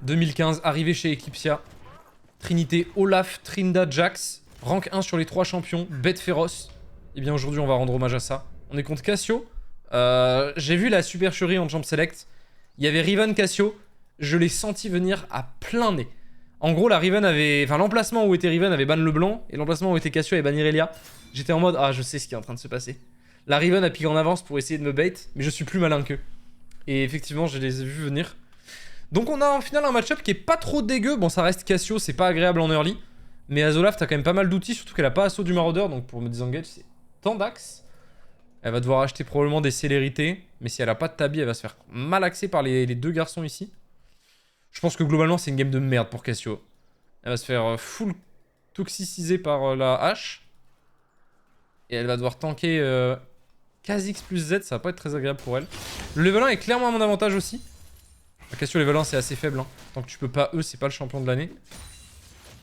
2015, arrivé chez Eclipsia. Trinité, Olaf, Trinda, Jax. Rank 1 sur les 3 champions, bête féroce. Et bien aujourd'hui, on va rendre hommage à ça. On est contre Cassio. J'ai vu la supercherie en Champ Select. Il y avait Riven Cassio. Je l'ai senti venir à plein nez. En gros, la Riven avait... Enfin, l'emplacement où était Riven avait ban Leblanc. Et l'emplacement où était Cassio avait ban Irelia. J'étais en mode, ah, je sais ce qui est en train de se passer. La Riven a piqué en avance pour essayer de me bait. Mais je suis plus malin qu'eux. Et effectivement, je les ai vus venir. Donc on a en final un match-up qui est pas trop dégueu. Bon, ça reste Cassio, c'est pas agréable en early. Mais Azolaf, t'as quand même pas mal d'outils. Surtout qu'elle a pas assaut du maraudeur. Donc pour me disengage, c'est tant d'axes. Elle va devoir acheter probablement des célérités. Mais si elle a pas de tabi, elle va se faire mal axer par les deux garçons ici. Je pense que globalement, c'est une game de merde pour Cassio. Elle va se faire full toxiciser par la hache. Et elle va devoir tanker Kha'Zix plus Z. Ça va pas être très agréable pour elle. Le level 1 est clairement à mon avantage aussi. Cassio level 1 c'est assez faible. Hein. Tant que tu peux pas E, c'est pas le champion de l'année.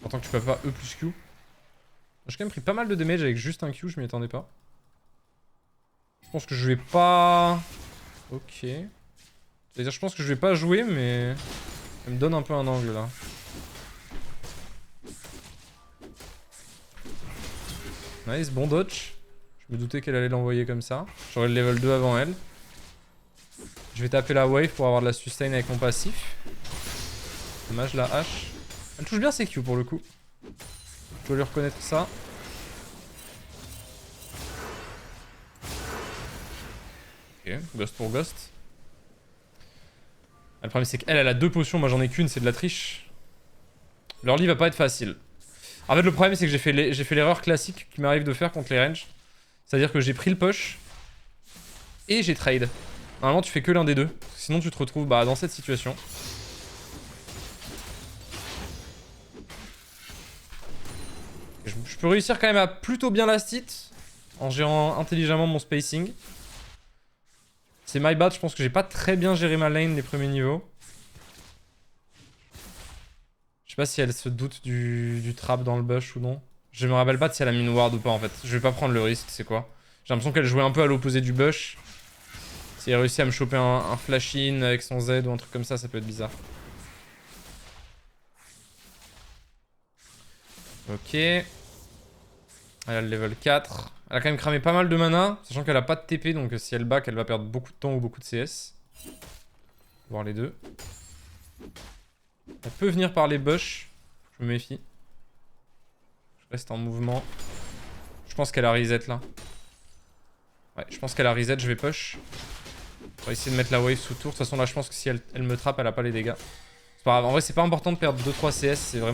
Tant que tu peux pas E plus Q. J'ai quand même pris pas mal de damage avec juste un Q, je m'y attendais pas. Je pense que je vais pas... Ok. C'est-à-dire je pense que je vais pas jouer mais... Elle me donne un peu un angle là. Nice, bon dodge. Je me doutais qu'elle allait l'envoyer comme ça. J'aurais le level 2 avant elle. Je vais taper la wave pour avoir de la sustain avec mon passif. Dommage la hache. Elle touche bien ses Q pour le coup. Je dois lui reconnaître ça. Ok, ghost pour ghost. Le problème c'est qu'elle a 2 potions, moi j'en ai qu'une, c'est de la triche. L'early va pas être facile. En fait le problème c'est que j'ai fait l'erreur classique qui m'arrive de faire contre les ranges. C'est-à-dire que j'ai pris le push et j'ai trade. Normalement tu fais que l'un des deux, sinon tu te retrouves dans cette situation. Je peux réussir quand même à plutôt bien last hit en gérant intelligemment mon spacing. C'est my bad, je pense que j'ai pas très bien géré ma lane les premiers niveaux. Je sais pas si elle se doute du trap dans le bush ou non. Je me rappelle pas de si elle a mis une ward ou pas en fait. Je vais pas prendre le risque, c'est quoi. J'ai l'impression qu'elle jouait un peu à l'opposé du bush. Si elle réussit à me choper un flash in avec son Z ou un truc comme ça peut être bizarre. Ok. Elle a le level 4. Elle a quand même cramé pas mal de mana, sachant qu'elle a pas de TP, donc si elle back, elle va perdre beaucoup de temps ou beaucoup de CS. Voir les deux. Elle peut venir par les bush. Je me méfie. Je reste en mouvement. Je pense qu'elle a reset là. Ouais, je pense qu'elle a reset, je vais push. On va essayer de mettre la wave sous tour. De toute façon là je pense que si elle me trappe, elle a pas les dégâts. C'est pas grave, en vrai c'est pas important de perdre 2-3 CS, c'est vraiment...